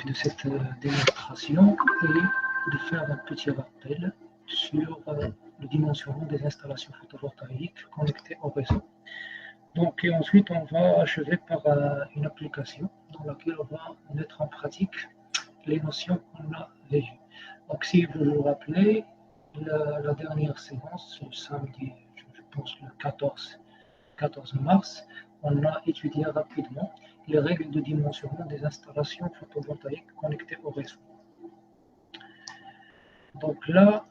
de cette démonstration est de faire un petit rappel sur le dimensionnement des installations photovoltaïques connectées au réseau. Donc, et ensuite, on va achever par une application dans laquelle on va mettre en pratique les notions qu'on a vues. Donc, si vous vous rappelez, la dernière séance, le samedi, je pense le 14 mars, on a étudié rapidement les règles de dimensionnement des installations photovoltaïques connectées au réseau. Donc là,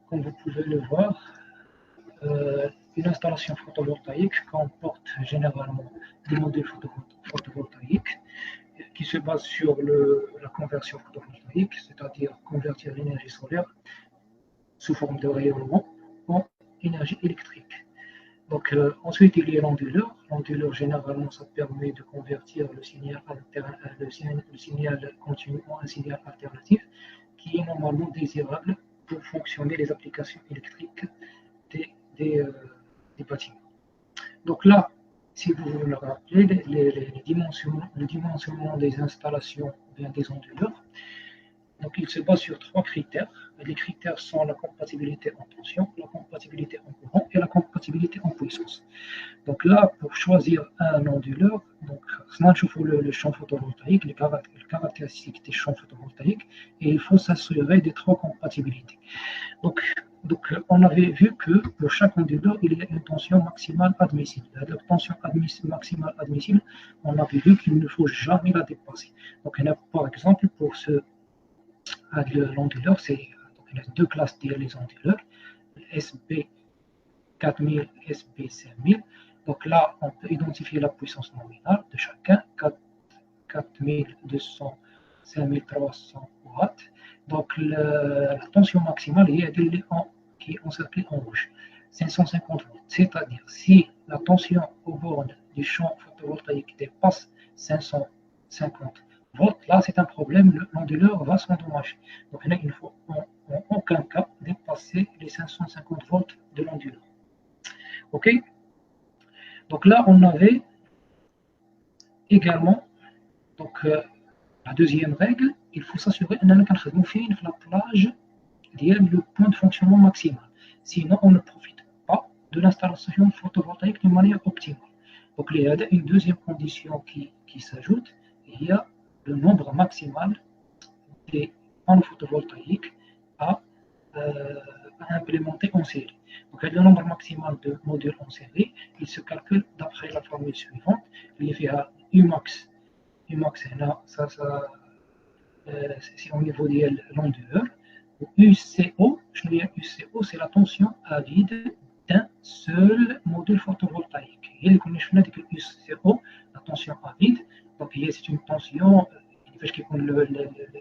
comme vous pouvez le voir, une installation photovoltaïque comporte généralement des modules photovoltaïques qui se basent sur la conversion photovoltaïque, c'est-à-dire convertir l'énergie solaire sous forme de rayonnement en énergie électrique. Donc ensuite il y a l'onduleur. L'onduleur généralement ça permet de convertir le signal continu en un signal alternatif qui est normalement désirable pour fonctionner les applications électriques des bâtiments. Donc là, si vous vous le rappelez, le dimensionnement des installations bien des onduleurs, donc il se base sur 3 critères. Les critères sont la compatibilité en tension, la compatibilité en courant et la compatibilité en puissance. Donc là, pour choisir un onduleur, donc le champ photovoltaïque, les caractéristiques des champs photovoltaïques, et il faut s'assurer des 3 compatibilités. Donc, on avait vu que pour chaque onduleur, il y a une tension maximale admissible. La tension maximale admissible, on avait vu qu'il ne faut jamais la dépasser. Donc, il y a, par exemple, pour l'onduleur, il y a 2 classes de les onduleurs, SB4000, SB5000. Donc là, on peut identifier la puissance nominale de chacun, 4200, 5300 watts. Donc la tension maximale qui est encerclée en rouge, 550 volts. C'est-à-dire, si la tension aux bornes du champ photovoltaïque dépasse 550 volts, là c'est un problème, l'onduleur va s'endommager. Donc il ne faut en aucun cas dépasser les 550 volts de l'onduleur. Ok? Donc là on avait également la deuxième règle, il faut s'assurer qu'on a la plage le point de fonctionnement maximal. Sinon, on ne profite pas de l'installation photovoltaïque de manière optimale. Donc, il y a une deuxième condition qui s'ajoute, il y a le nombre maximal des panneaux photovoltaïques à implémenter en série. Donc, le nombre maximal de modules en série, il se calcule d'après la formule suivante. Il y a Umax. Umax, c'est au niveau de l'onduleur. UCO, UCO, c'est la tension à vide d'un seul module photovoltaïque. Et les connaissances que UCO, la tension à vide, donc c'est une tension qui est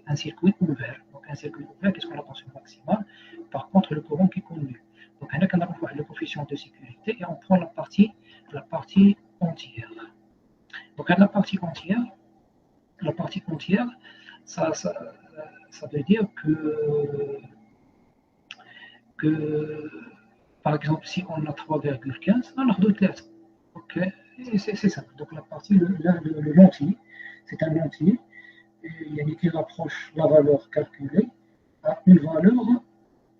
un circuit ouvert. Donc un circuit ouvert, qu'est-ce qu'on a la tension maximale? Par contre, le courant qui est connu. Donc on a le coefficient de sécurité et on prend la partie entière. Donc à la partie entière, ça veut dire que par exemple, si on a 3,15, on a 2,3. Ok, c'est ça. Donc la partie, le lentille, c'est un lentille qui rapproche la valeur calculée à une valeur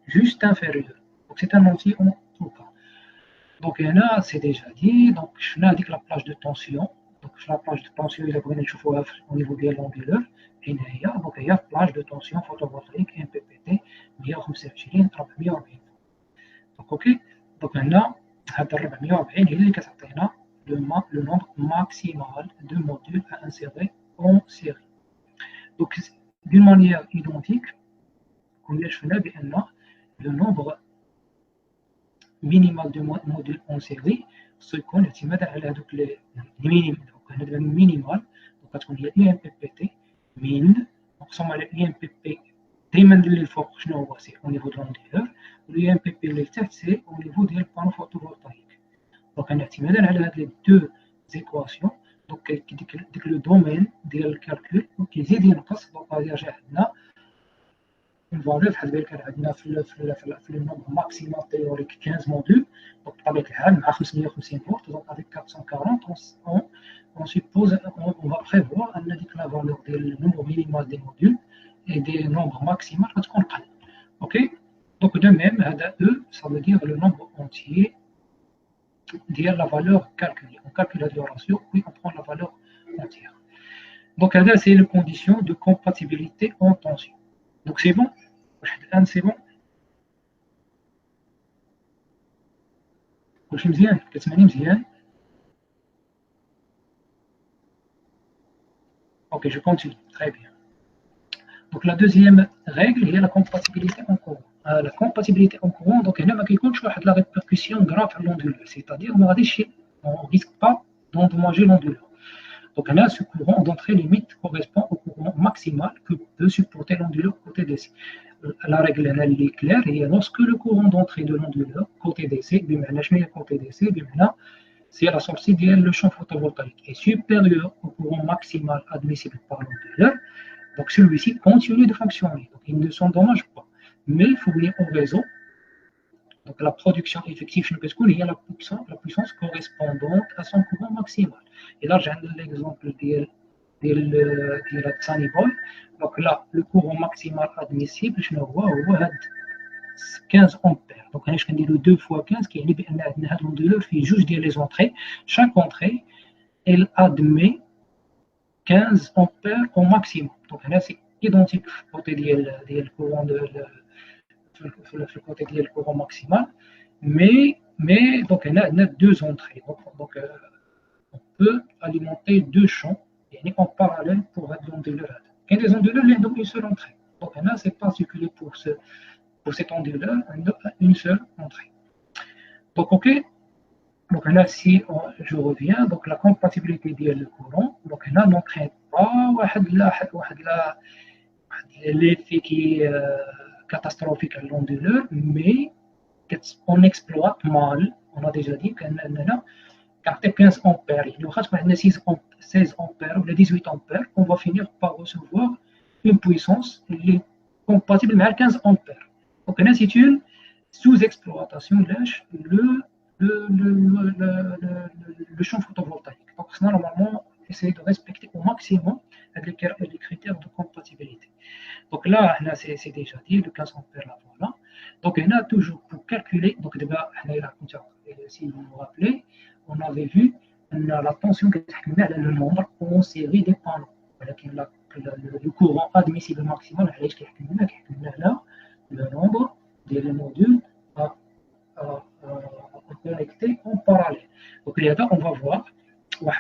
juste inférieure. Donc c'est un lentille en tout cas. Donc là, c'est déjà dit. Donc je n'ai dit que la plage de tension. Donc la plage de tension, il a besoin de au niveau de l'onduleur. Donc il y a plage de tension photovoltaïque MPPT 125 440. Donc ok. Donc maintenant, le nombre maximal de modules à insérer en série. Donc d'une manière identique, le nombre minimal de modules en série se connaît les minimal. Donc quand on dit IMPPT min, donc ça m'a IMPP دايما اللي فوق شنو هو سي au niveau de l'onduleur والIMPP اللي تحت سي au niveau ديال البانو فوتوفولتايك. دونك اعتمادا على هاد لي دو زيكواسيون دونك ديك لو دومين ديال الكالكول كيزيد ينقص. دونك غادي يرجع عندنا une valeur بحال بالك عندنا في le nombre maximal théorique 15 modules donc بطبيعة الحال مع 550 volts donc avec 440 on suppose on va prévoir ان ديك la valeur ديال le nombre minimal des modules et des nombres maximaux غتكون قل. OK donc de même هذا E ça veut dire le nombre entier ديال la valeur calculée. On calcule le ratio puis on prend la valeur entière. Donc هذا c'est les conditions de compatibilité en tension. Donc c'est bon. C'est bon. واش مزيان كتسمعني مزيان. Ok, je continue. Très bien. Donc la deuxième règle est la compatibilité en courant. La compatibilité en courant, donc il y a la répercussion grave à l'onduleur, c'est-à-dire on ne risque pas d'endommager l'onduleur. Donc là, ce courant d'entrée limite correspond au courant maximal que peut supporter l'onduleur côté DC. La règle elle est claire, et lorsque le courant d'entrée de l'onduleur côté DC, côté DC, c'est la sortie du champ photovoltaïque est supérieur au courant maximal admissible par l'onduleur. Donc celui-ci continue de fonctionner, donc il ne s'endommage pas. Mais il faut venir au réseau. Donc la production effective, il y a la puissance correspondante à son courant maximal. Et là, j'ai l'exemple de la Sunny Boy. Donc là, le courant maximal admissible, je le vois, 15 ampères. Donc je vais dire 2 fois 15, qui est l'onduleur fait juste les entrées. Chaque entrée, elle admet 15 ampères au maximum. Donc là, c'est identique au côté du courant le côté du courant maximal, mais donc on a deux entrées. Donc on peut alimenter deux champs en parallèle pour l'onduleur. Il y a des onduleurs qui ont une seule entrée. Donc là, c'est particulier pour cet onduleur, une seule entrée. Donc ok. Donc là, si je reviens, donc la compatibilité du courant, donc là, n'entraîne pas l'effet qui est catastrophique à l'onduleur, mais on exploite mal. On a déjà dit qu'on a 15 ampères, il y aura 16 ampères ou 18 ampères, on va finir par recevoir une puissance compatible avec 15 ampères. Donc là, c'est une sous-exploitation le champ photovoltaïque. Donc, normalement, essayer de respecter au maximum les critères de compatibilité. Donc là, c'est déjà dit, le 15 ampères, là, voilà. Donc, on a toujours pour calculer, donc si vous vous rappelez, on avait vu la tension qui est le nombre en série des panneaux. Le courant admissible maximal, le nombre des modules connectés en parallèle. Donc là, on va voir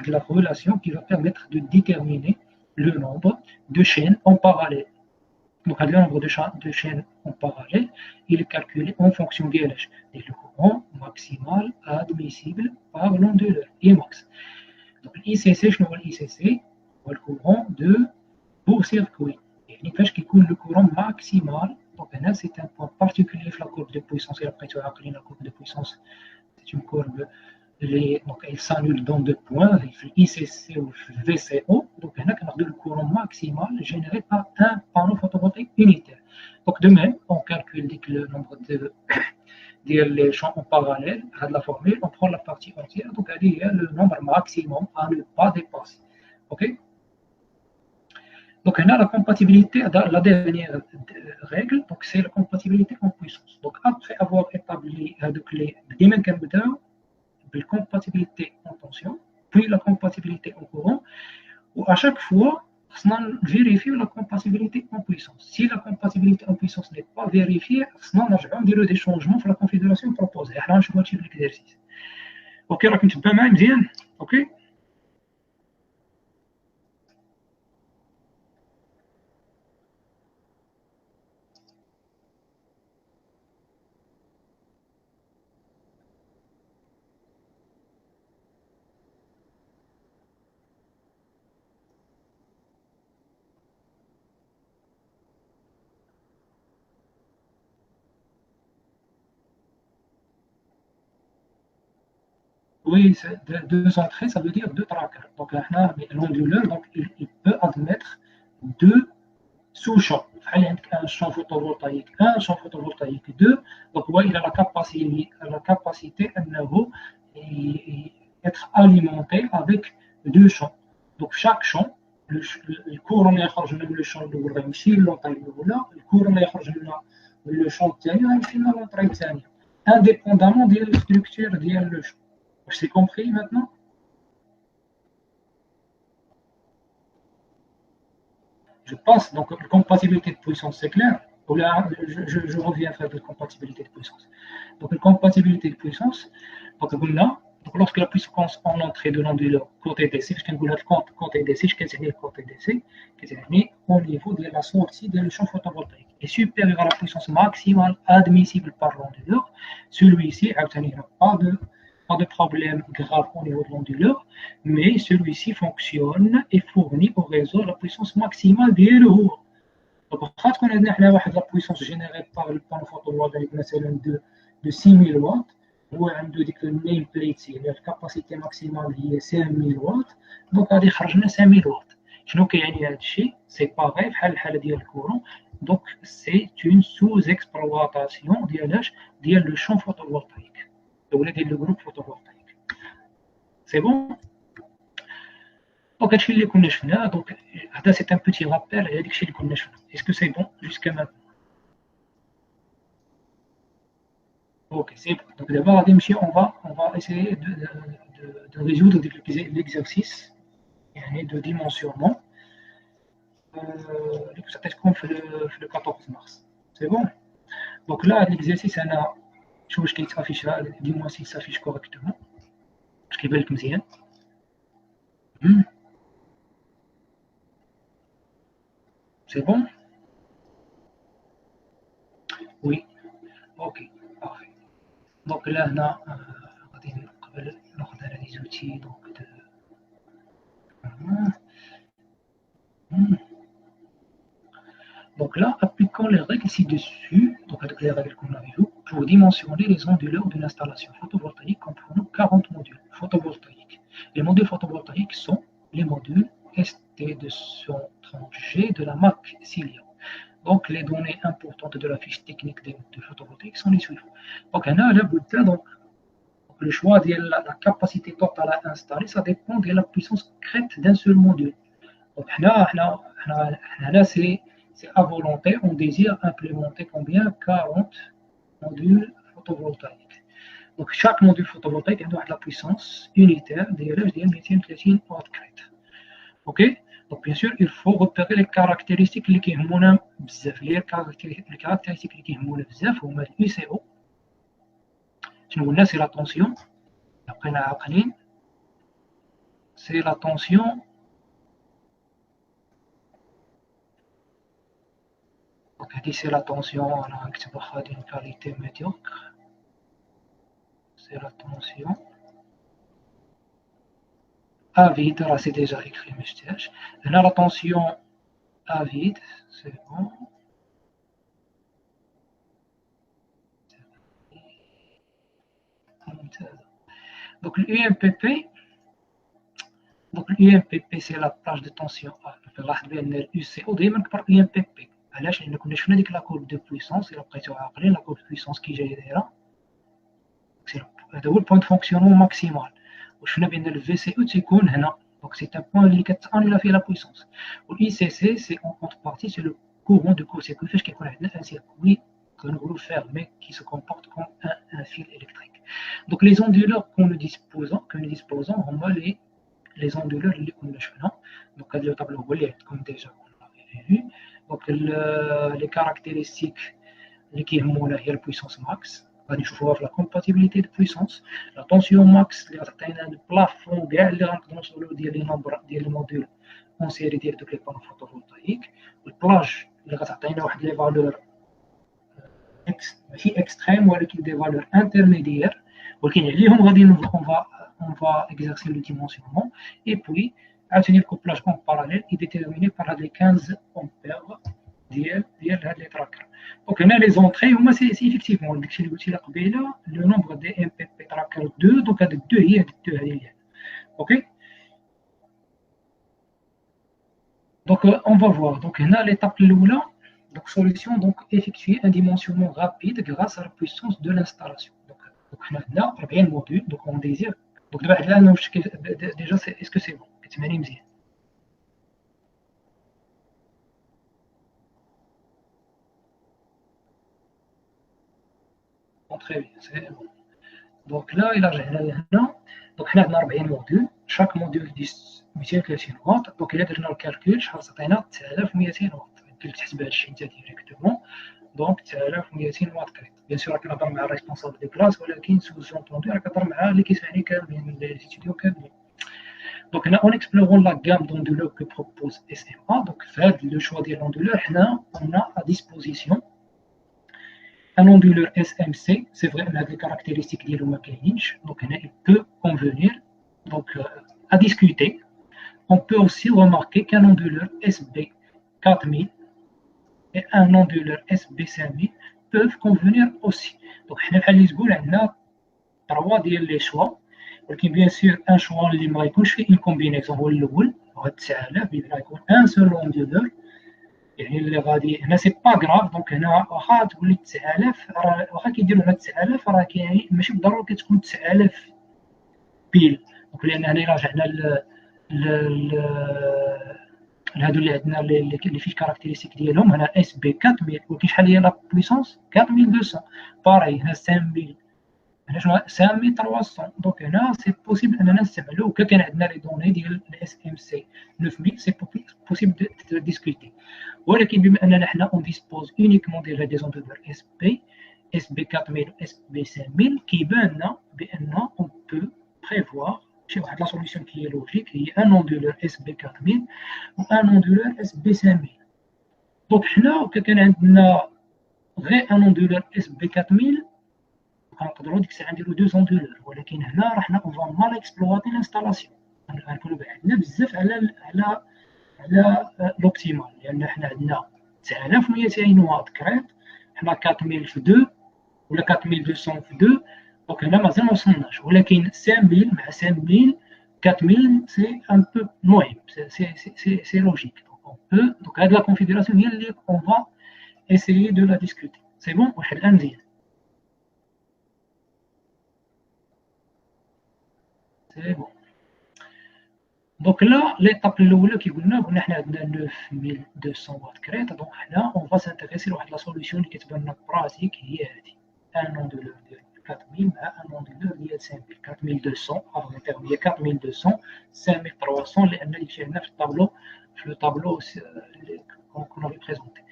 la relation qui va permettre de déterminer le nombre de chaînes en parallèle. Donc le nombre de chaînes en parallèle, il est calculé en fonction du courant maximal admissible par l'onduleur, Emax. Donc l'ICC, je vois l'ICC, le courant de court-circuit. Il qui coule le courant maximal. Donc là, c'est un point particulier de la courbe de puissance. Et après, tu as appris la courbe de puissance. C'est une courbe, donc elle s'annule dans deux points, ICC ou VCO. Donc là, on a le courant maximal généré par un panneau photovoltaïque unitaire. Donc de même, on calcule le nombre de champs en parallèle. À la formule, on prend la partie entière. Donc il y a le nombre maximum à ne pas dépasser. OK? Donc, on a la compatibilité, la dernière règle, donc c'est la compatibilité en puissance. Donc, après avoir établi la compatibilité en tension, puis la compatibilité en courant, où à chaque fois, on vérifie la compatibilité en puissance. Si la compatibilité en puissance n'est pas vérifiée, on va dire des changements dans la configuration proposée. Alors, je vais voir l'exercice. OK, là, tu peux même bien. OK? Oui, c'est deux entrées, ça veut dire deux trackers. Donc l'onduleur, il peut admettre deux sous champ. Un champ photovoltaïque 1, champ photovoltaïque 2. Donc, il a la capacité d'être alimenté avec deux champs. Donc, chaque champ, le courant يخرج من le champ الاول غيمشي للونطري الاولى، الكورون يخرج من le champ الثاني غيمشي للونطري الثانيه indépendamment de la structure ديال le champ. C'est compris maintenant? Je passe, donc la compatibilité de puissance, c'est clair. Je reviens faire de compatibilité de puissance. Donc la compatibilité de puissance, donc lorsque la puissance en entrée de l'onduleur côté DC, je vais vous côté DC, je vais côté DC, au niveau de la sortie du champ photovoltaïque est supérieur à la puissance maximale admissible par l'onduleur. Celui-ci, il n'y a pas de problème grave au niveau de l'onduleur, mais celui-ci fonctionne et fournit au réseau la puissance maximale de l'eau. Donc, quand on a la puissance générée par le panneau photovoltaïque de 6000 watts, ou un nameplate, la capacité maximale est 5000 watts, donc on a 5000 watts. شنو كيعني هذا الشيء؟ سي باغي بحال الحاله ديال الكورون. دونك سي اون سوز اكسبلواتاسيون ديال لو شون فوتوفولتايك ولا ديال لو جروب فوتوفولتايك. سي بون. دونك هادشي اللي كنا شفناه. دونك هذا سي ان بوتي رابيل على داكشي اللي كنا شفناه. اسكو سي بون جوسكا ماتن؟ Ok, c'est bon. Donc d'abord, on va essayer de résoudre l'exercice de dimensionnement. Peut-être qu'on fait le 14 mars. C'est bon. Donc là, l'exercice, je vais s'affiche là. Dis-moi s'il s'affiche correctement. Je vais le mettre. C'est bon? Oui. Ok, parfait. Donc là, on a des outils donc là, appliquons les règles ci-dessus, donc avec les règles qu'on a vues, pour dimensionner les onduleurs d'une installation photovoltaïque comprenant 40 modules photovoltaïques. Les modules photovoltaïques sont les modules ST230G de la marque Cilia. Donc les données importantes de la fiche technique des modules photovoltaïques sont les suivantes. Donc on a donc le choix de la capacité totale à installer, ça dépend de la puissance crête d'un seul module. Donc là, c'est à volonté, on désire implémenter combien? 40 modules photovoltaïques. Donc chaque module photovoltaïque a la puissance unitaire de 230 watts crête. Ok? Donc bien sûr, il faut repérer les caractéristiques qui sont les caractéristiques qui sont l'UCO. C'est la tension. Après la عقلين, c'est la tension. Donc c'est la tension, on a une qualité médiocre. C'est la tension. À vide, là c'est déjà écrit, mais je cherche. On a la tension à vide, c'est bon. Donc l'UMPP, c'est la plage de tension A. l'UCO دائما كبر UMPP. علاش؟ لأن كنا شفنا ديك لا كورب دو بويسونس، إلا بقيتو عاقلين لا كورب دو بويسونس كي جاية دايرة هذا هو البوان دو فونكسيونمون ماكسيمال، وشفنا بأن الفي سي او تيكون هنا. دونك سي ان بوان اللي كتانولا فيه لا بويسونس. والاي سي سي سي اون كونت بارتي سي لو كورون دو كور سيركوي، فاش كيكون عندنا ان سيركوي كنقولو فيرمي كي سو كومبورت كوم ان فيل الكتريك. دونك لي زوندولور كون ديسبوزون هما لي زوندولور اللي كنا شفنا. دونك هاد لو طابلو هو اللي عندكم ديجا vu. Donc les caractéristiques qui sont la puissance max, on va voir la compatibilité de puissance, la tension max, le plafond, les nombres des modules en série de les panneaux photovoltaïques, le plage, les valeurs extrêmes ou des valeurs intermédiaires, on va exercer le dimensionnement, et puis le couplage en parallèle est déterminé par les 15 ampères les trackers. Donc, on a les entrées, c'est effectivement le nombre de MPP tracker 2, donc il y a 2 liens. Ok? Donc, on va voir. Donc, là, l'étape l'oula, donc solution, donc effectuer un dimensionnement rapide grâce à la puissance de l'installation. Donc, on a 40 modules, donc on désire. Donc, là, déjà, est-ce que c'est bon? Bon, très bien, c'est bon. Donc là, il a donc on a 40 modules, chaque module 10 230 watts, donc il a درنا الكالكول شحال عطينا 9200 واط. يمكن تحسب هذا الشيء انت ديريكتومون. دونك 9200 واط كريت. بيان سور راك كنهضر مع الريسبونسابل دي كلاس ولكن سوز اونتوندو راك كتهضر مع اللي كيسمعني كاملين لي ستوديو كاملين. Donc, on explorons la gamme d'onduleurs que propose SMA. Donc, fait le choix de l'onduleur, on a à disposition un onduleur SMC. C'est vrai, on a des caractéristiques de l'homokéinch. Donc, il peut convenir donc, à discuter. On peut aussi remarquer qu'un onduleur SB4000 et un onduleur SB5000 peuvent convenir aussi. Donc, on a trois des choix. ولكن بيان سور ان شوا اللي ما يكونش فيه ان كومبينيزون هو الاول هو 9000 بيبدا يكون ان سول اوندولور يعني اللي غادي هنا سي با كراف. دونك هنا واخا تولي 9000 راه واخا كيديروا هنا 9000 راه يعني ماشي بالضروره كتكون 9000 بيل. دونك لان هنا الا رجعنا لهادو اللي عندنا اللي فيه الكاركتيرستيك ديالهم هنا اس بي 4000 ولكن شحال هي لا بويسونس 4200 باراي هنا 5000 هنا شنو 5300. دونك هنا سي بوسيبل اننا نستعملو وكا كان عندنا لي دوني ديال الاس ام سي 9000 سي بوسيبل ديسكوتي. ولكن بما اننا حنا اون ديسبوز اونيكمون ديال هاد لي زوندولور اس بي 4000 اس بي 5000 كيبان لنا بان اون بو بريفوار شي واحد لا سوليسيون كي هي لوجيك هي ان اوندولور اس بي 4000 و ان اوندولور اس بي 5000. دونك حنا كا كان عندنا غير ان اوندولور اس بي 4000 نقدروا ديك الساعه نديروا دو زوندولور. ولكن هنا راه حنا اون فا مال اكسبلواتي لانستالاسيون غنكونوا بعدنا بزاف على لوبتيمال لان حنا عندنا 9200 واط كريت حنا 4000 في 2 ولا 4200 في 2. دونك هنا مازال ما وصلناش ولكن 5000 مع 5000 4000 سي ان بو المهم سي لوجيك. دونك هاد لا كونفيغوراسيون هي اللي اون فا اسيي دو لا ديسكوتي. سي بون واحد الان مزيان. سي بون. دونك لا ليطاب الاولى كي قلنا حنا عندنا 9200 واط كريت. دونك حنا اون فا سانتيغيسي لواحد لا سوليسيون اللي كتبان لنا براتيك هي هذه ان اوندولور ديال 4000 مع ان اوندولور ديال 5000 4200 هي 4200 5300 لان اللي شفنا في الطابلو اللي كنا بريزونتي.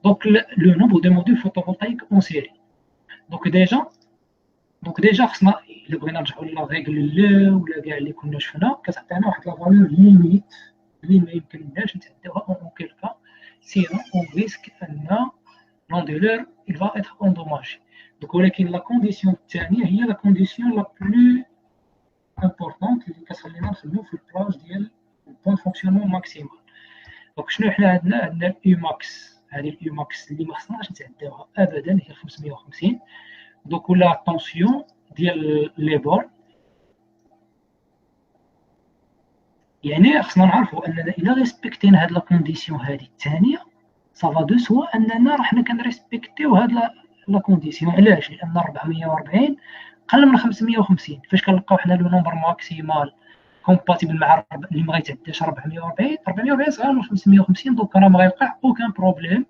دونك لو نومبر دو موديل فوتوفولتايك اون سيري. دونك ديجا خصنا الا بغينا نرجعوا لا ريغل لو ولا كاع اللي كنا شفنا كتعطينا واحد لا فالور ليميت اللي ما يمكنناش نتعداوها اون كيلكا سينو اون ريسك ان لوندولور il va être endommagé. دونك ولكن لا كونديسيون الثانيه هي لا كونديسيون لا بلو امبورطونت اللي كتخلينا نخدمو في البلاج ديال البوان فونكسيونمون ماكسيمال. دونك شنو حنا عندنا الاي ماكس. هذه الاي ماكس اللي ما خصناش نتعداوها ابدا هي 550. دونك ولا الطونسيون ديال لي بور يعني خصنا نعرفوا اننا الا ريسبكتينا هاد لا كونديسيون هذه الثانيه صافا دو سوا اننا راه حنا كنريسبكتيو هاد لا كونديسيون. علاش؟ لان 440 قل من 550. فاش كنلقاو حنا لو نومبر ماكسيمال كومباتيبل مع اللي ما غيتعداش 440 صغير من 550. دونك راه ما غيوقع اوكان بروبليم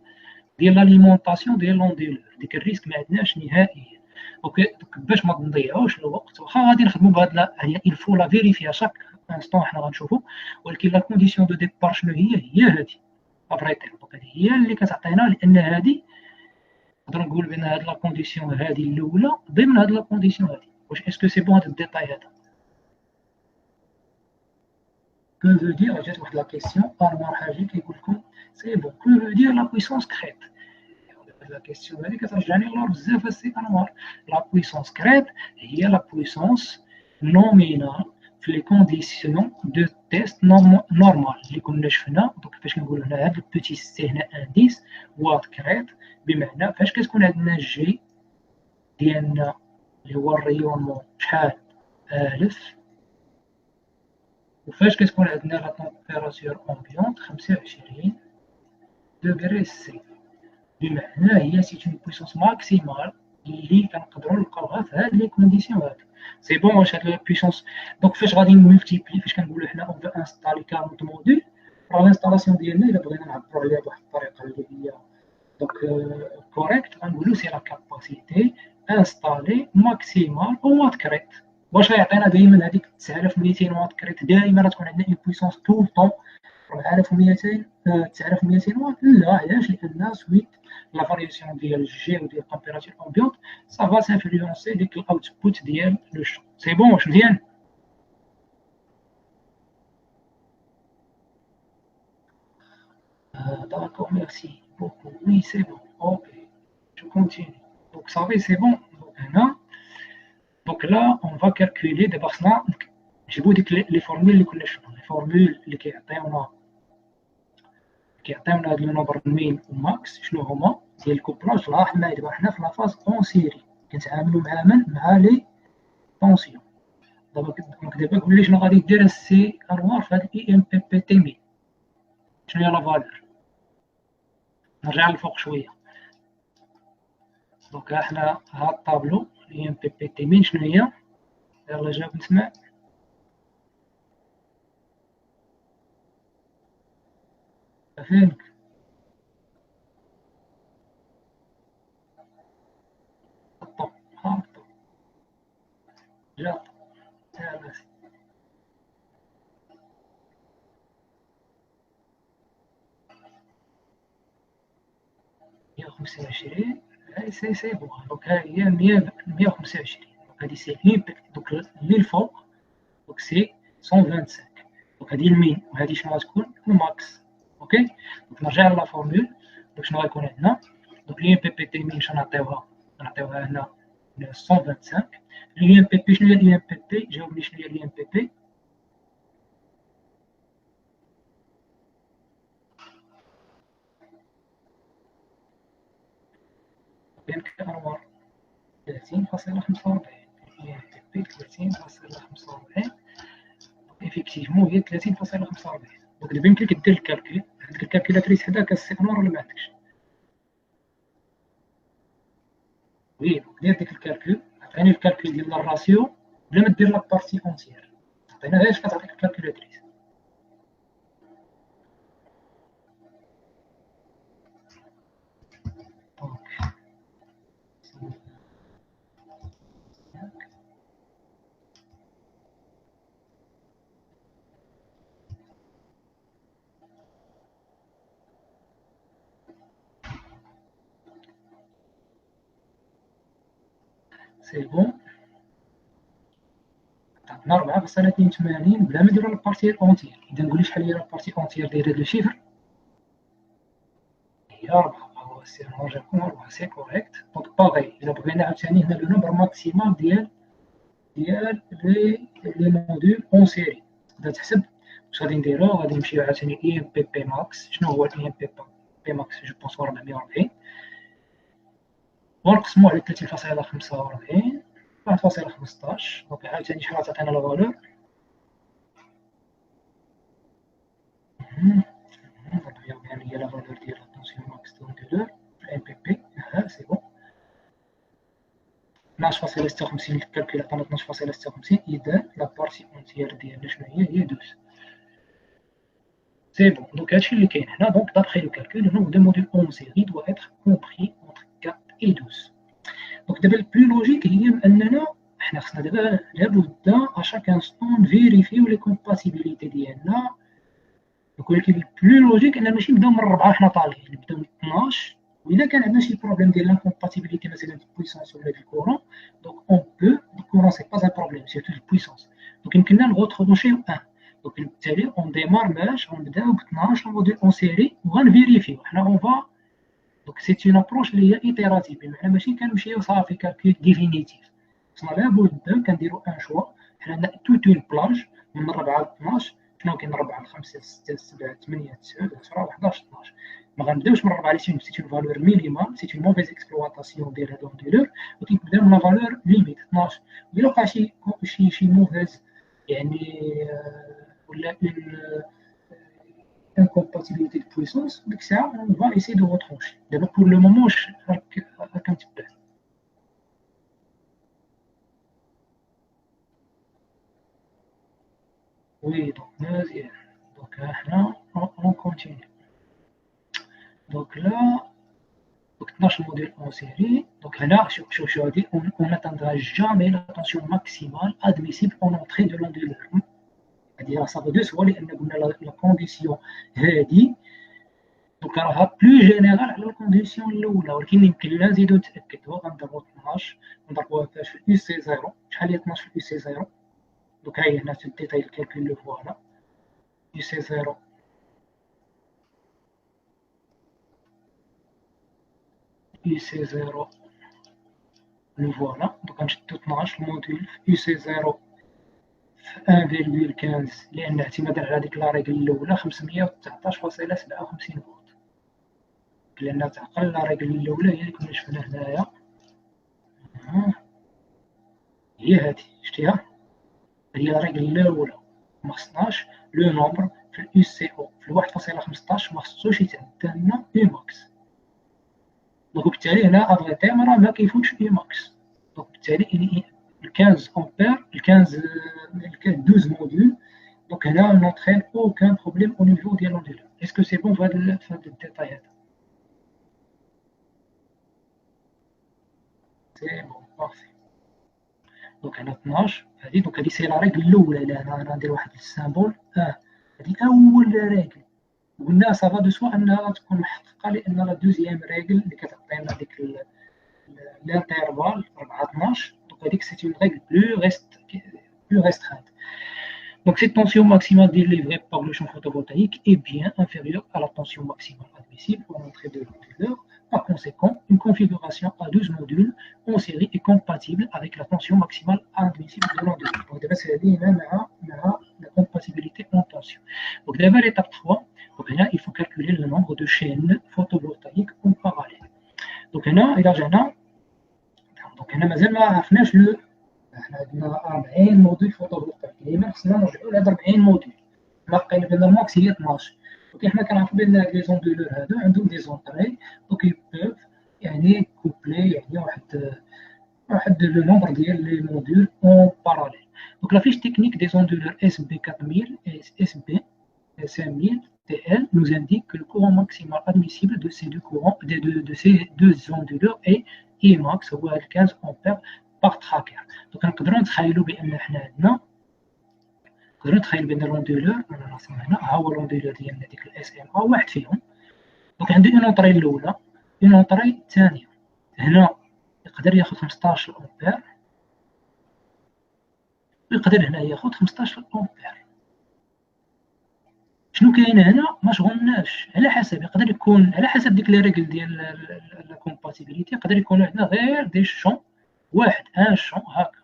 ديال لاليمونطاسيون ديال لونديلور. ديك الريسك ما عندناش نهائيا. دونك باش ما نضيعوش الوقت واخا غادي نخدموا بهاد هي الفو لا فيريفي شاك انستون حنا غنشوفوا. ولكن لا كونديسيون دو ديبار شنو هي هذه ابريتيل. دونك هذه هي اللي كتعطينا لان هذه نقدر نقول بان هاد لا كونديسيون هذه الاولى ضمن هاد لا كونديسيون هذه. واش اسكو سي بون هاد الديتاي هذا؟ كو فو دير جات واحد لا كيسيون انوار حاجه كيقول لكم سي بون كو فو دير لا بويسونس كريت. la question هذه كترجعني للور بزاف السي انوار. لا بويسونس كريت هي لا بويسونس نومينال في لي كونديسيون دو تيست نورمال اللي كنا شفنا. دونك فاش كنقولوا هنا هذا البوتي سي هنا انديس واط كريت بمعنى فاش كتكون عندنا جي ديالنا اللي هو الريونمون شحال 1000 وفاش كتكون عندنا لا تمبيراتور امبيونت 25 دوغري سي، بمعنى هي سي اون بويسونس ماكسيمال اللي كنقدروا نلقاوها في هاد لي كونديسيون هادو. سي بون واش هاد لا بويسونس. دونك فاش غادي نمولتيبلي، فاش كنقولوا حنا اون فو انستالي 40 موديل، راه الانستالاسيون ديالنا الا بغينا نعبروا عليها بواحد الطريقه اللي هي دونك كوريكت، غنقولوا سي لا كاباسيتي انستالي ماكسيمال او وات كريت. واش غيعطينا دائما هذيك 9200 وات كريت دائما غتكون عندنا اون بويسونس طول طون 4200 9200 واط؟ لا، علاش؟ لان سويت لا فارياسيون ديال الجي وديال التمبيراتور امبيونت سافا سانفلونسي ديك الاوتبوت ديال لو شون. سي بون واش مزيان؟ D'accord, merci beaucoup. Oui, c'est bon. Ok, je continue. Donc, ça va, c'est bon. Donc là, on va calculer d'abord ça. J'ai beau dire les formules, les formules qui كيعطيونا هاد النمبر مين وماكس شنو هما ديال الكوبلاج. راه حنا دابا حنا في لافاز اون سيري كنتعاملوا مع لي طونسيون. دابا قول لي شنو غادي دير السي انوار في هاد اي ام بي بي تي مين، شنو هي لا فالور؟ نرجع للفوق شويه. دونك حنا ها الطابلو اي ام بي بي تي مين شنو هي؟ يلاه جاوب نسمع. فهمك. الطو ها الطو جا يلاه 125. سي بون. دونك ها هي 125. دونك هادي سي اي. دونك اللي الفوق دونك سي 125. دونك هادي المين وهادي شنو غتكون؟ الماكس. اوكي. دونك نرجع لا فورمول. دونك شنو غيكون عندنا؟ دونك لي ام بي بي تي مين شنو نعطيوها هنا 125. لي ام بي بي شنو هي لي ام بي بي؟ جاوبني شنو هي لي ام بي بي؟ بينك انوار 30.45. لي ام بي بي 30.45. ايفيكتيفمون هي 30.45. دونك دابا يمكن لك دير الكالكول. عندك الكالكولاتريس حداك السي انوار ولا ما عندكش؟ وي دير ديك الكالكول. عطيني الكالكول ديال الراسيو بلا ما دير لا بارتي اونتيير. عطينا غير اش كتعطيك الكالكولاتريس. دونك سي بون. عندنا 4.82 بلا ما نديرو البارتي اونتيير. اذا نقول شحال هي البارتي اونتيير ديال هاد الشيفر؟ هي 4. هو سي نرجع لكم 4. سي كوريكت. دونك باغي الا بغينا عاوتاني هنا لو نومبر ماكسيمال ديال لي موديل اون سيري. تبدا تحسب واش غادي نديرو. غادي نمشيو عاوتاني اي ام بي بي ماكس. شنو هو الاي ام بي بي ماكس؟ جو بونس 440 ونقسموه على 30.45 1.15. دونك عاوتاني شحال غتعطينا لا فالور؟ يعني هي لا فالور ديال الطونسيون ماكس دوندولور ام بي بي. سي بون. 12.56 الكالكول عطانا 12.56. اذا لا بارتي اونتيير ديالنا شنو هي؟ هي 12. سي بون. دونك هادشي اللي كاين هنا. دونك دابخي لو كالكول لو نومبر دو موديل اون سيري دو اتر كومبري اونتر 4 et 12. دونك دابا البلو لوجيك هي اننا حنا خصنا دابا لابد اشاك انستون نفيريفيو لي كومباتيبيليتي ديالنا. ولكن البلو لوجيك اننا ماشي نبداو من 4 حنا طالعين، نبداو من 12. واذا كان عندنا شي بروبليم ديال لانكومباتيبيليتي مثلا ديال البويسونس ولا ديال الكورون، دونك اون بو الكورون سي با ان بروبليم سيرتو البويسونس. دونك يمكننا نغوتروشيو 1. دونك بالتالي اون ديمار باش غنبداو ب 12 موديل اون سيري وغنفيريفيو حنا اون فا. دونك سي اون ابروش اللي هي ايتيراتيف، بمعنى ماشي كنمشيو صافي كالكول ديفينيتيف. خصنا لابد كنديرو ان شوا. حنا عندنا توت اون بلاج من 4 ل 12. شنو كاين 4 ل 5 6 7 8 9 10 11 12. ما غنبداوش من 4 ل 6 سي اون فالور مينيمال. سي اون موفيز اكسبلواتاسيون ديال هاد الدولور. ولكن كنبداو من لا فالور ليميت 12. الا وقع شي موفيز يعني ولا une incompatibilité de puissance, donc ça, on va essayer de retrancher. D'abord, pour le moment, je راك نتبع. Oui, donc مزيان. Donc هنا on continue. Donc là, donc 12 modèles en série. Donc là, on n'atteindra jamais la tension maximale admissible en entrée de l'onduleur. C'est-à-dire, ça veut dire que la condition هذه donc راها بلو جينيرال على الكونديسيون الاولى ولكن يمكن لنا نزيدو نتاكدو غنضربو 12 ونضربوها فاش في يو سي 0 شحال هي 12 في يو سي 0 donc هاي هنا في الديتاي الكالكول لو فوالا يو سي 0 يو سي 0 لو فوالا donc غنشدو 12 الموديل في يو سي 0 في 1.15 لان اعتمادا على ديك لا ريغل الاولى 519.57 فولت لان تعقل لا ريغل الاولى هي اللي كنا شفنا هنايا هي هذه شتيها هي لا ريغل الاولى ما خصناش لو نومبر في اليو سي او في 1.15 ما خصوش يتعدى لنا اي ماكس دونك بالتالي هنا افغي تيرم راه ما كيفوتش اي ماكس دونك بالتالي ال 15 امبير ال 15 12 موديل دونك هنا نونترين اوكان بروبليم او نيفو ديال لونديلور اسكو سي بون في هذا الديتاي هذا سي بون بارفي دونك هنا 12 هذه دونك هذه سي لا ريغل الاولى انا ندير واحد السامبول هذه اول ريغل قلنا صافا دو سوا انها تكون محققه لان لا دوزيام ريغل اللي كتعطينا ديك l'intervalle 4-12, donc on dit que c'est une règle plus restreinte. Donc cette tension maximale délivrée par le champ photovoltaïque est bien inférieure à la tension maximale admissible pour l'entrée de l'onduleur. Par conséquent, une configuration à 12 modules en série est compatible avec la tension maximale admissible de l'onduleur. Donc c'est la compatibilité en tension. Donc d'abord l'étape 3, donc là, il faut calculer le nombre de chaînes photovoltaïques en parallèle. Donc هنا الى رجعنا دونك هنا مازال ما عرفناش لو حنا عندنا 40 موديل فوتوفولتايك ديما خصنا نرجعوا لهاد 40 موديل باقيين بين الماكس هي 12 دونك حنا كنعرفوا بان هاد لي زوندولور هادو عندهم دي زونطري دونك يبوف يعني كوبلي يعني واحد لو نومبر ديال لي موديل اون باراليل دونك لا فيش تكنيك دي زوندولور اس بي 4000 اس بي 5000 TL nous indique que le courant maximal admissible de ces deux courants, de ces deux onduleurs est Emax هو 15 ampères par tracker. Donc نقدروا نتخيلوا بان حنا عندنا نقدروا نتخيل بان لوندولور انا راسمه هنا ها هو لوندولور ديالنا ديك الاس ام ا واحد فيهم دونك عنده اون اونطري الاولى اون اونطري الثانيه هنا يقدر ياخذ 15 امبير ويقدر هنا ياخذ 15 امبير شنو كاين هنا ما شغلناش على حسب يقدر يكون على حسب ديك لي ريغل ديال لا كومباتيبيليتي يقدر يكون عندنا غير دي شون واحد ان شون هكا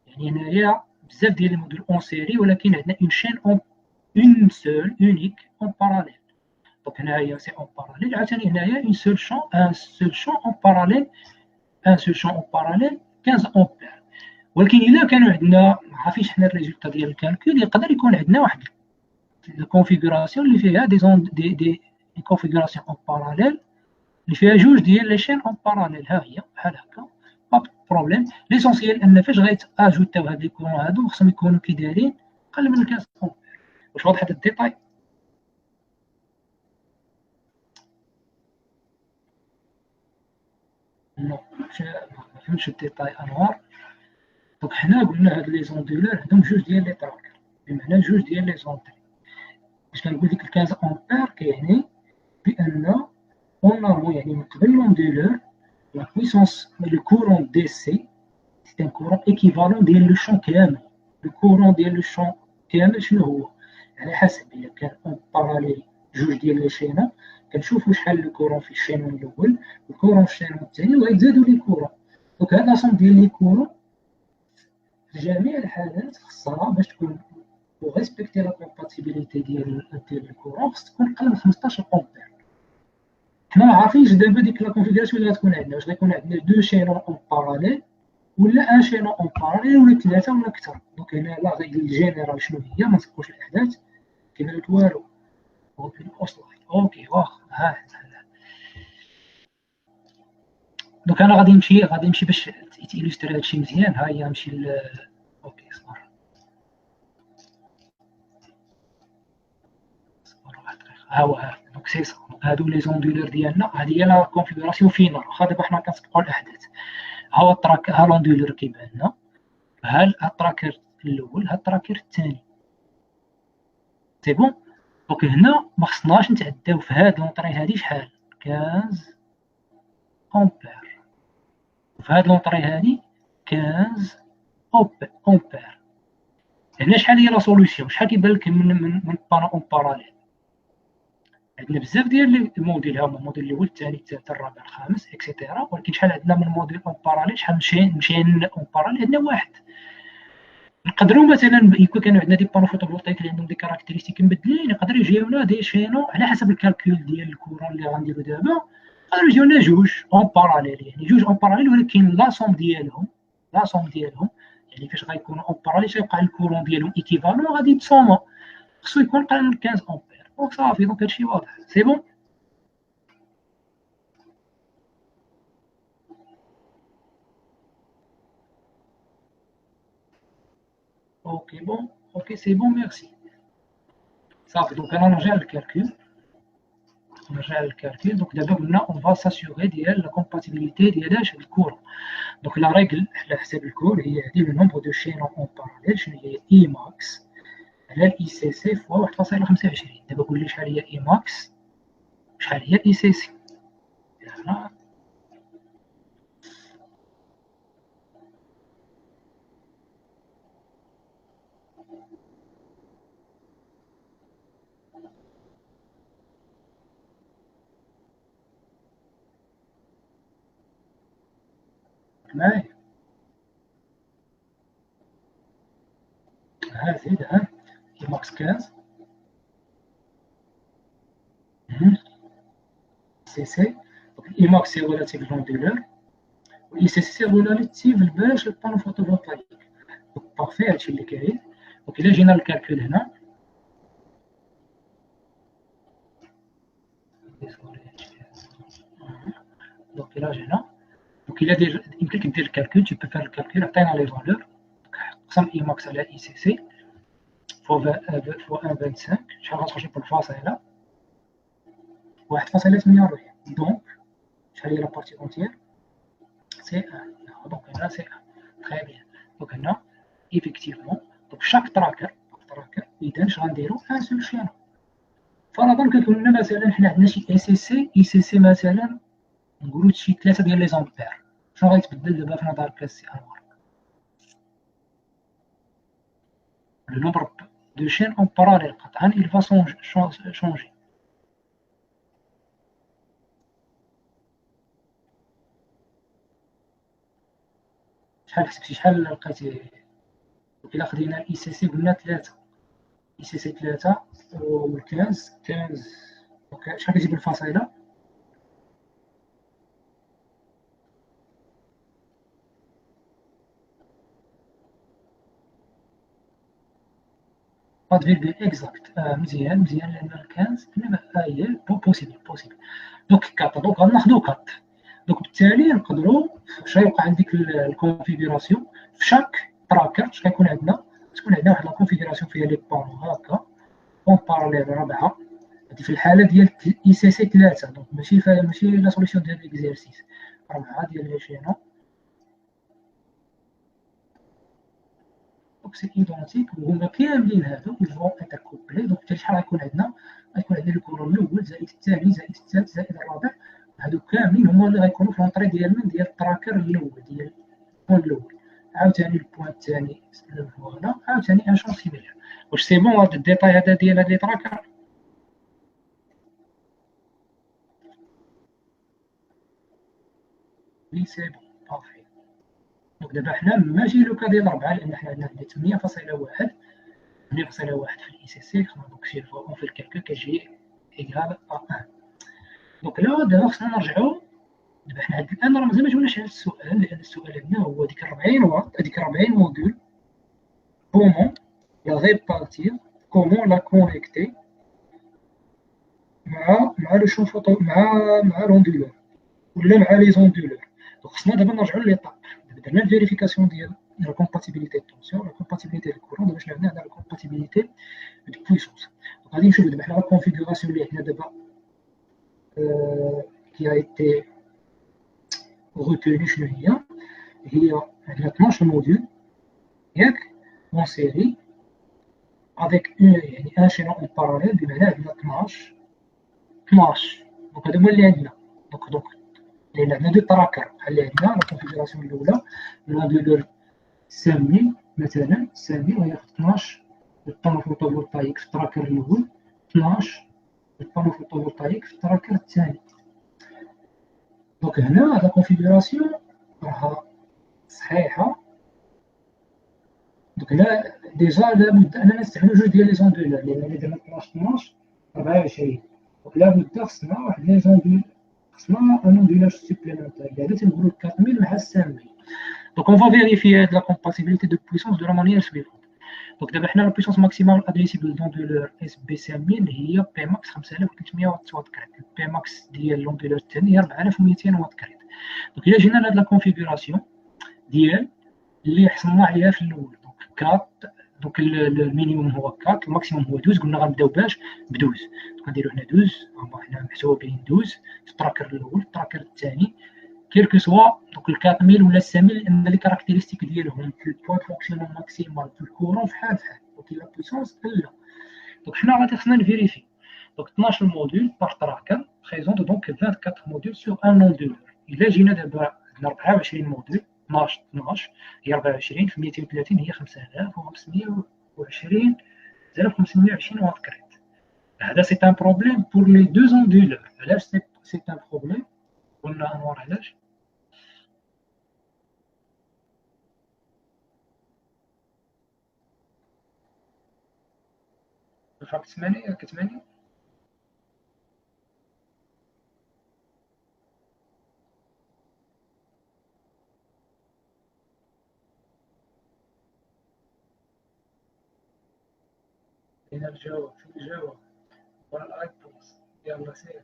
يعني هنايا بزاف ديال الموديل اون سيري ولكن عندنا اون شين اون سول اونيك اون باراليل دونك هنايا سي اون باراليل عاوتاني هنايا اون سول شون اون باراليل ان سول شون اون باراليل 15 امبير ولكن الا كانوا عندنا ما عارفينش حنا الريزولتا ديال الكالكول يقدر يكون عندنا واحد الكونفيغوراسيون اللي فيها دي كونفيغوراسيون اون باراليل اللي فيها جوج ديال لي شين اون باراليل ها هي بحال هكا با بروبليم ليسونسيال ان فاش غيتاجوتاو هاد لي كورون هادو خصهم يكونوا كي دايرين اقل من 15 امبير واش واضح هاد الديتاي نو ما فهمتش الديتاي انوار دونك حنا قلنا هاد لي زوندولور عندهم جوج ديال لي تراكر بمعنى جوج ديال لي زونتري باش كنقول ديك 15 امبير كيعني بان اون يعني من قبل لوندولور لا بويسونس لو كورون دي سي سي ان كورون ايكيفالون ديال لو شون كامل لو كورون ديال لو شون كامل شنو هو على حسب الا كان اون باراليل جوج ديال لي شينون كنشوفوا شحال لو كورون في الشينون الاول والكورون في الشينون الثاني وغيتزادوا لي كورون دونك هاد لاصوم ديال لي كورون في جميع الحالات خصها باش تكون وريسبكتي لا كومباتيبيليتي ديال الكورون خص تكون اقل من 15 امبير حنا ما عارفينش دابا ديك لا كونفيغوراسيون اللي غتكون عندنا واش غيكون عندنا دو شينون اون باراليل ولا ان شينو اون باراليل ولا ثلاثه ولا اكثر. دونك هنا لا ريغل جينيرال شنو هي؟ ما نسقوش الاحداث كما قلت والو. اوكي اوكي واخا ها دونك انا غادي نمشي باش تيلوستري هادشي مزيان. ها هي نمشي اوكي صبر واحد دقيقه. ها هو دونك سي سا. هادو لي زوندولور ديالنا، هذه هي لا كونفيغوراسيون فينال. واخا دابا حنا كنسبقوا الاحداث. ها هو التراك، ها لوندولور كيبان لنا، ها التراكر الاول، ها التراكر الثاني. سي بون. دونك هنا ما خصناش نتعداو في هاد لونطري هادي شحال 15 امبير، وفي هاد لونطري هادي 15 امبير. هنا شحال هي لا سوليسيون؟ شحال كيبان لك من بانو اون باراليل؟ عندنا بزاف ديال الموديل. ها هما الموديل الاول الثاني الثالث الرابع الخامس اكسيتيرا، ولكن شحال عندنا من موديل اون باراليل؟ شحال مشينا اون باراليل؟ عندنا واحد. نقدروا مثلا يكون كانوا عندنا دي بانو فوتوفولتايك اللي عندهم دي كاركتيرستيك مبدلين، يقدر يجيونا دي شينو على حسب الكالكول ديال الكورون اللي غنديرو دابا. يقدروا يجيونا جوج اون باراليل، يعني جوج اون باراليل، ولكن لا سوم ديالهم يعني فاش غيكونوا اون باراليل غيوقع الكورون ديالهم ايكيفالون، غادي يتصوموا. خصو يكون قريب من 15 امبير. دونك صافي، دونك هادشي واضح. سي بون. اوكي بون. اوكي سي بون ميرسي. صافي دونك انا نرجع للكالكول. دونك دابا قلنا اون فا ساسيوغي ديال لا كومباتيبيليتي ديال هاد الكور. دونك لا ريغل على حساب الكور هي هادي لو نومبر دو شينون اون باراليل. شنو هي اي ماكس على الاي سي سي فوا 1.25. دابا قول لي شحال هي اي ماكس، شحال هي اي سي سي. معايا؟ ها زيد ها اي ماكس 15 سي سي. دونك اي ماكس سي ريلاتيف لوندولور، والاي سي سي ريلاتيف باش البانو فوتوفولتايك. دونك بارفي هادشي اللي كاين. دونك الا جينا للكالكول هنا، دونك الا جينا، دونك الا يمكن لك دير الكالكول، tu peux faire le calcul. عطينا لي فالور، قسم اي ماكس على اي سي سي فوا 1.25. شحال غتخرج لك بالفاصله؟ 1.48. دونك شحال هي لا بارتي اونتيير؟ سي 1. دونك هنا سي 1. تري بيان. دونك هنا ايفيكتيفمون دونك شاك تراكر اذا اش غنديرو؟ ان سول شانو. فرضا كيكون مثلا حنا عندنا شي اي سي سي مثلا نقولوا شي 3 ديال لي زامبير. شنو غيتبدل دابا في نظر كاسي انوار؟ le nombre de chaînes en parallèle قطعا il va changer. شحال حسبتي؟ شحال لقيتي؟ إلا خدينا الاي سي سي قلنا 3، اي سي سي 3 و 15 دونك شحال كتجيب الفاصله؟ با فيرغول اكزاكت. مزيان لان 15 انما هي بوسيبل. دونك 4. دونك غناخدو 4. دونك بالتالي نقدروا واش غيوقع عندك الكونفيغوراسيون في شاك تراكر. اش غيكون عندنا؟ تكون عندنا واحد لا كونفيغوراسيون فيها لي بانو هكا اون باراليل 4. هذه في الحاله ديال اي سي سي 3. دونك ماشي لا سوليسيون ديال ليكزيرسيس 4 ديال لي شينو. دونك سي ايدونتيك وهما كاملين هادو يفون انتركوبلي. دونك حتى شحال غيكون عندنا؟ غيكون عندنا الكورون الاول زائد الثاني زائد الثالث زائد الرابع. هادو كاملين هما اللي غيكونوا في لونطري ديال من ديال التراكر الاول ديال البوان الاول. عاوتاني البوان الثاني فوالا، عاوتاني ان شون سيميلير. واش سي بون هاد الديتاي هذا ديال هاد لي تراكر؟ وي سي بون بارفي. دونك دابا حنا ماشي لوكا ديال 4 لان حنا عندنا 8.1 8.1 في الاي سي سي. دونك شي فوا في الكالكول كتجي ايكال ا 1. دونك لا دابا خصنا نرجعو دابا حنا حد الان راه مازال ما جاوناش على السؤال، لان السؤال عندنا هو ديك 40 واط، هذيك 40 موديول كومون لا ريبارتير، كومون لا كونيكتي مع لو شون فوتو مع لوندولور ولا مع لي زوندولور. دونك خصنا دابا نرجعوا لليطاب. دابا درنا الفيريفيكاسيون ديال لا كومباتيبيليتي دو طونسيون، لا كومباتيبيليتي دو كورون، دابا شنو عندنا؟ عندنا لا كومباتيبيليتي دو بويسونس. دونك غادي نشوفوا دابا حنا لا كونفيغوراسيون اللي عندنا دابا كي ا ايتي retenue شنو هي عندنا 12 موديول ياك اون سيري افيك يعني ان شينون اون باراليل، بمعنى عندنا 12 دونك هادو هما اللي عندنا. دونك لان عندنا دو تراكر، بحال اللي عندنا لا كونفيغوراسيون الاولى الموديول سامي مثلا سامي وياخذ 12 البانو فوتوفولتايك في التراكر الاول، 12 البانو فوتوفولتايك في التراكر الثاني. دونك هنا لا كونفيغوراسيون راها صحيحه. دونك هنا ديجا لابد اننا نستعملو جوج ديال لي زوندولور، لان الا درنا 12 24 دونك لابد خصنا واحد لي زوندول، خصنا ان اندولور سوبليمونتير اللي هذا تنقولو 4000 مع 5000. دونك اون فا فيريفي هاد لا كومباتيبيليتي دو بويسونس دو لا مانيير سويفونت. دونك دابا حنا لا بويسونس ماكسيمال ادميسيبل دوندولور اس بي 5000 هي بي ماكس 5300 واط كريت، بي ماكس ديال لوندولور الثاني هي 4200 واط كريت. دونك الا جينا لهاد لا كونفيغوراسيون ديال اللي حصلنا عليها في الاول، دونك 4 دونك المينيموم هو 4، الماكسيموم هو 12. قلنا غنبداو باش ب 12، دونك غنديرو هنا 12، حنا محسوبين 12 في التراكر الاول. التراكر الثاني كيلكو سوا دونك ال 4000 ولا 5000 لان لي كاركتيرستيك ديالهم في البوان فونكسيونون ماكسيمال في الكورون بحال دونك لا بويسونس لا. دونك حنا غادي خصنا نفيريفي. دونك 12 موديول بار تراكر بريزونت دونك 24 موديول سور ان اوندولور. الا جينا دابا عندنا 24 موديول 12 هي 24 في 230 هي 5520 5520 واط كريت. هذا سي ان بروبليم بور لي دو زوندولور. علاش سي ان بروبليم؟ قلنا انوار علاش؟ راك كتسمعني؟ فين الجواب؟ فين الجواب؟ ولا الريبونس؟ يلا سير.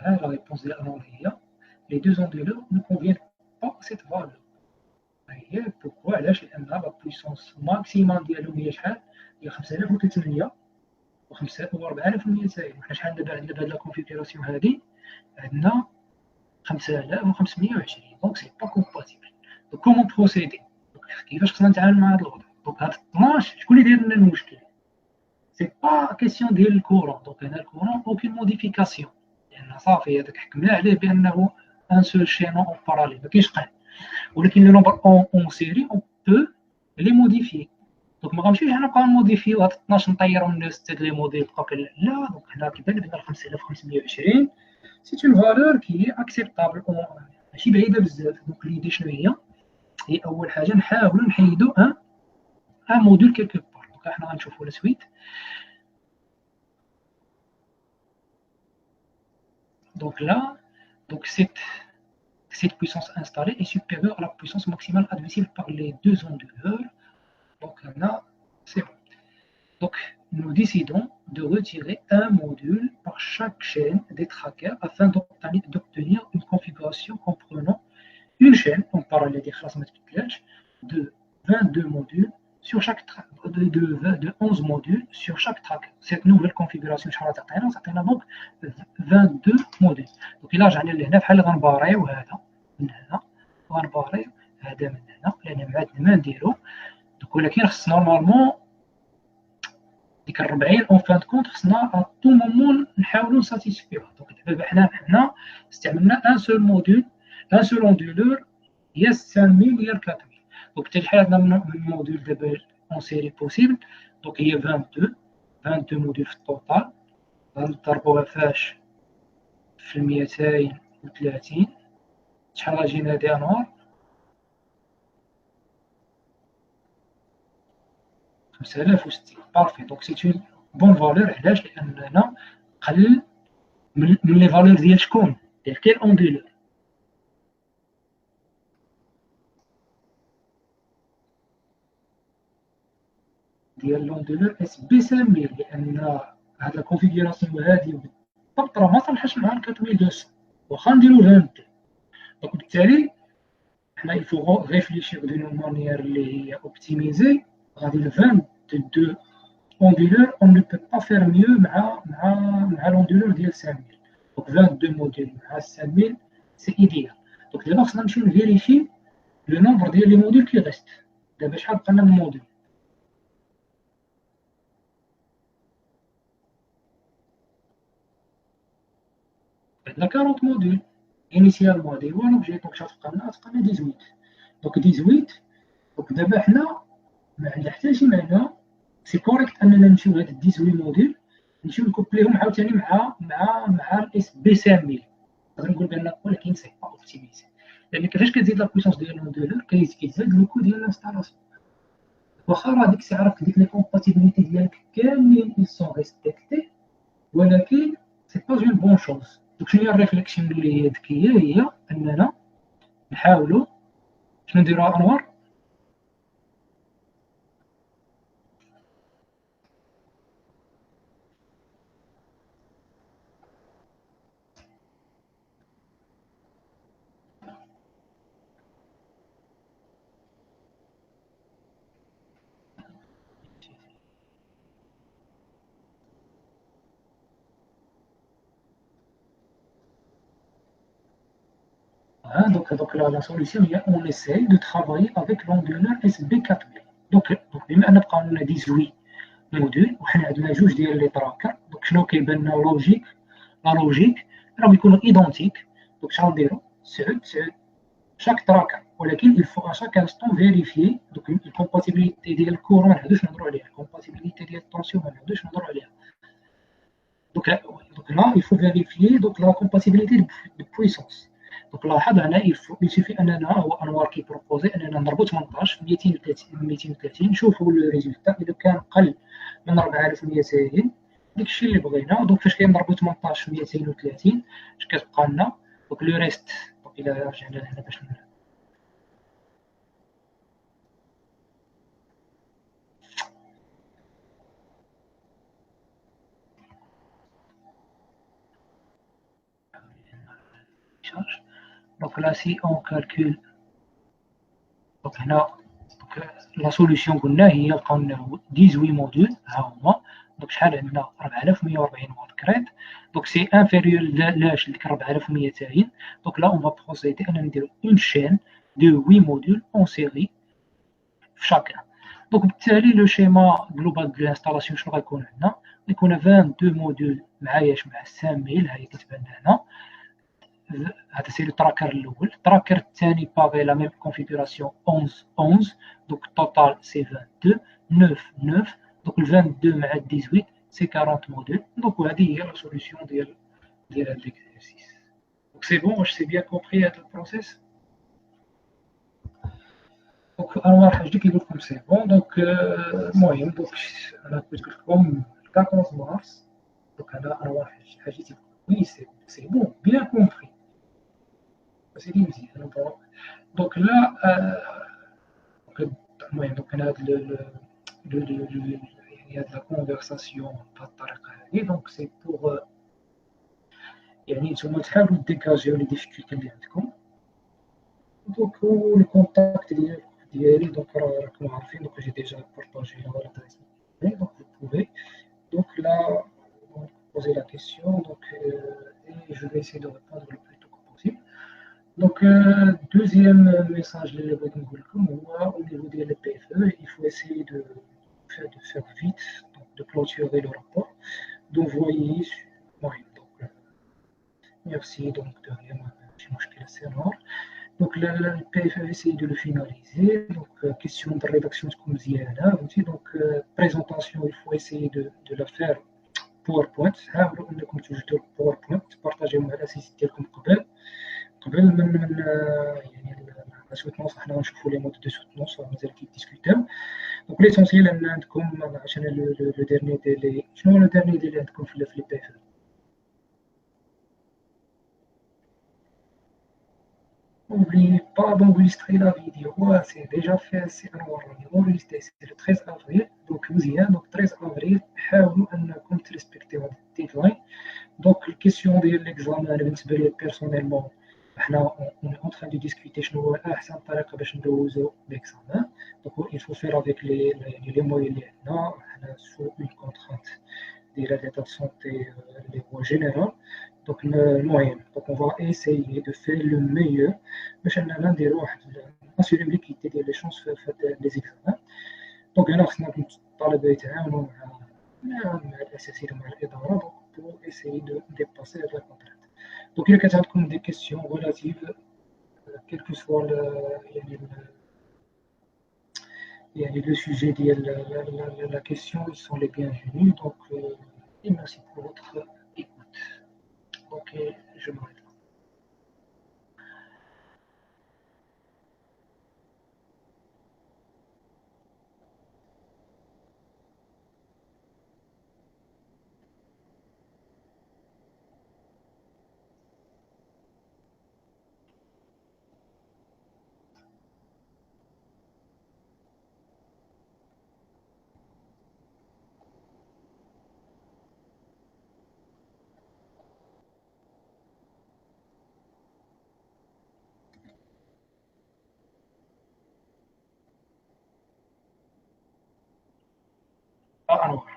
La réponse ديال انوار هي les deux onduleurs ne conviennent pas à cette valeur. هي بوكوا علاش؟ لان لا بويسونس ماكسيمال ديالهم هي شحال؟ هي 5300 و 4200. وحنا شحال دابا عندنا بهاد لا كونفيغوراسيون هادي؟ عندنا 5520. دونك سي با كومباتيبل. دونك كومون بروسيدي؟ كيفاش خصنا نتعامل مع هاد الوضع؟ دونك هاد 12 شكون اللي داير لنا المشكل؟ سي با كيسيون ديال الكورون. دونك هنا الكورون اوكين موديفيكاسيون، لان صافي هذاك حكمنا عليه بانه ان سول شينون اون باراليل ما كاينش قال. ولكن لو نومبر اون سيري اون بو لي موديفي. دونك ما غنمشيوش حنا نبقاو نموديفيو هاد 12 نطيرو الناس حتى لي موديل بقاو لا. دونك حنا كيبان لنا 5520 سي اون فالور كي اكسبتابل، ماشي بعيده بزاف. دونك ليدي شنو هي اول حاجه نحاولوا نحيدوا ان موديل كيلكو بار. دونك حنا غنشوفوا لا سويت. Donc là, donc cette puissance installée est supérieure à la puissance maximale admissible par les deux onduleurs. Donc là, c'est bon. Donc nous décidons de retirer un module par chaque chaîne des trackers afin d'obtenir une configuration comprenant une chaîne en parallèle des de 22 modules sur chaque de 11 modules sur chaque tracker. Cette nouvelle configuration certainement donc 22 modules. Donc il a جعلنا لهنا بحال غنباريو هذا من هنا وغنباريو هذا من هنا، لان معادنا ما نديرو. دونك ولكن خص نورمالمون ديك 40 اون فان كونت خصنا ا تو مومون نحاولوا نساتيسفيوها. دونك دابا حنا استعملنا ان سول موديل، ان سول اوندولور هي 5000 هي 4000. دونك حتى شحال عندنا من موديل دابا اون سيري بوسيبل؟ دونك هي 22 موديل في التوتال. غنضربوها فاش في 230 شحال غاجينا هادي انوار 5060 بارفي. دونك سي اون بون فالور. علاش؟ لاننا قل من لي فالور ديال شكون؟ ديال كاين اوندولور ديال لوندولور اس بي 5000 لان هاد لا كونفيغوراسيون هادي بالضبط راه ما صالحاش مع 4200 واخا نديرو 22. دونك بالتالي حنا يفو ريفليشيغ دون مانيير اللي هي اوبتيميزي. غادي ل 22 onduleur on ne peut pas faire mieux مع l'onduleur ديال 5000. دونك 22 موديل مع 5000 سي ايديال. دونك دابا خصنا نمشيو نفيريفي لو نومبر ديال لي موديل كي غيست. دابا شحال بقى لنا من موديل؟ عندنا 40 موديل انيسيالمون. هادي هو لوبجي. دونك شحال تبقى لنا؟ تبقى لنا 18. دونك 18. دونك دابا حنا ما عندنا حتى شي معنى. سي كوريكت اننا نمشيو لهاد 18 موديل نمشيو نكوبليهم عاوتاني مع الاس بي 5000. نقدر نقول بان ولكن سي با اوبتيميزي لان كيفاش كتزيد لا بويسونس ديال الموديلور كيزيد لو كو ديال الانستالاسيون. واخا راه ديك الساعه راك ديك لي كومباتيبيليتي ديالك كاملين اي سون ريسبكتي ولكن سي با اون بون شوز. دونك شنو هي الريفليكسيون اللي هي ذكيه؟ هي اننا نحاولوا شنو نديروا انوار donc la solution, on essaye de travailler avec l'onduleur SB4000. Donc, بما ان بقاو لنا 18 موديل وحنا عندنا جوج ديال لي تراكر. دونك شنو كيبان لنا لوجيك؟ لا لوجيك راهم يكونوا ايدونتيك. دونك شحال نديرو؟ 9 9 chaque tracker. ولكن il faut à chaque instant vérifier. donc الكومباتيبيليتي ديال الكورون ما نعاودوش نهضروا عليها، الكومباتيبيليتي ديال الطونسيون ما نعاودوش نهضروا عليها. donc là il faut vérifier donc la compatibilité de puissance. donc لاحظ هنا il suffit اننا هو انوار كي بروبوزي اننا نضربوا 18 في 230 نشوفوا لو ريزولتا. اذا كان قل من 4200 داكشي اللي بغينا. دونك فاش كنضربوا 18 في 230 اش كتبقى لنا؟ دونك لو ريست. دونك الى رجعنا لهنا باش charge. Donc là, si on calcule, donc là, la solution قلنا هي لقاو لنا 18 موديل ها هما. دونك شحال عندنا؟ 4140 واط كريت. دونك سي انفيريور لاش لديك 4200. دونك لا اون فا بروسيدي اننا نديرو اون شين دو 8 موديل اون سيري في شاكان. دونك بالتالي لو شيما جلوبال دو لانستالاسيون شنو غيكون عندنا؟ غيكون 22 موديل معاياش مع 5000 ها هي كتبان هنا. هذا سي لو تراكر الاول. التراكر الثاني باغي لا ميم كونفيغوراسيون 11 11. دونك التوتال سي 22 9 9. دونك ال 22 مع 18 سي 40 موديل. دونك هذه هي لا سوليسيون ديال هذا ليكزارسيس. دونك سي بون. واش سي بيان كومبري هذا البروسيس؟ دونك انوار حاجه كيقول لكم سي بون. دونك المهم دونك انا قلت لكم 14 مارس. دونك هذا انوار حاجه وي سي بون بيان كومبري. سيدي مزيان. دونك لا المهم دونك انا هاد يعني هاد لا كونفرساسيون بهاد الطريقه هادي. دونك سي بوغ يعني نتوما تحاولوا ديكاجيو لي ديفيكولتي اللي عندكم. دونك الكونتاكت ديالي دونك راكم عارفين. دونك جي ديجا بارطاجي لادريس ميل. دونك vous pouvez donc là poser la question donc et je vais essayer de répondre le plus tôt possible. Donc, deuxième message au niveau des PFE, il faut essayer de faire vite, donc de clôturer le rapport, d'envoyer. Oui, donc, merci, donc de rien, c'est noir. Donc, le PFE, essayer de le finaliser. Donc, question de rédaction comme aussi. Donc, présentation, il faut essayer de la faire PowerPoint. توجدوا الباوربوينت تبارطاجيو مع الاسيست ديالكم قبل من يعني لا سوتونس. حنا غنشوفوا لي مود دو سوتونس مازال كيديسكوتاو. دونك ليسونسيال ان عندكم عشان لو ديرني ديلي. شنو هو لو ديرني ديلي عندكم في لي بي اف؟ N'oubliez pas d'enregistrer la vidéo. C'est déjà fait, c'est enregistré. C'est le 13 avril. Donc, donc 13 avril, حاولوا أنكم تريسبكتيو هاد الديدلاين. Donc, الكيسيون ديال l'examen بالنسبة لي personnellement, حنا on est en train de discuter شنو هو أحسن طريقة باش ندوزو l'examen. Donc, il faut faire avec les moyens اللي عندنا. حنا sous une contrainte ديال l'état de santé اللي هو général. Donc, donc on va essayer de faire le meilleur باش اننا نديرو واحد ناسيوري ليكيتي ديال لي شونس في لي زيكزامان. دونك هنا خصنا الطلبه يتعاونوا مع الاساتذه ومع الاداره بور اسيي دو ديباسي هاد لا كونترات. دونك الا كانت عندكم دي كيسيون ريلاتيف كيلكو سوا يعني لو سوجي ديال لا كيسيون ils sont les bienvenus. Donc et merci pour votre écoute. Ok, je m'arrête là. انور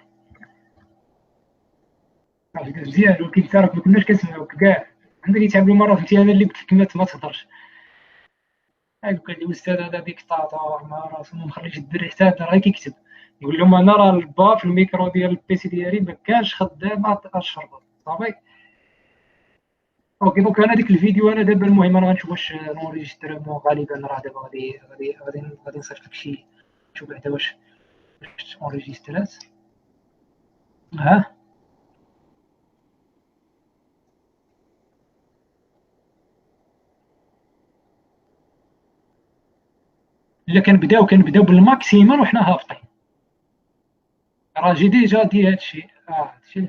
مزيان. ولكن حتى راك ما كناش كنسمعوك كاع. عندك يتعاملوا مره قلتي انا اللي قلت لك ما تهضرش. قال لي الاستاذ هذا ديكتاتور ما راسو ما مخليش الدري حتى هذا راه كيكتب. يقول لهم انا راه البا في الميكرو ديال البيسي ديالي ما كانش خدام الشربه صافي. اوكي دونك انا ديك الفيديو انا دابا المهم انا غنشوف واش نوريجستريمون. غالبا راه دابا غادي نصيفط لك شي نشوف بعدا واش اونريجسترات. ها الا كنبداو بالماكسيمال وحنا هابطين. راه جي ديجا دي هادشي هادشي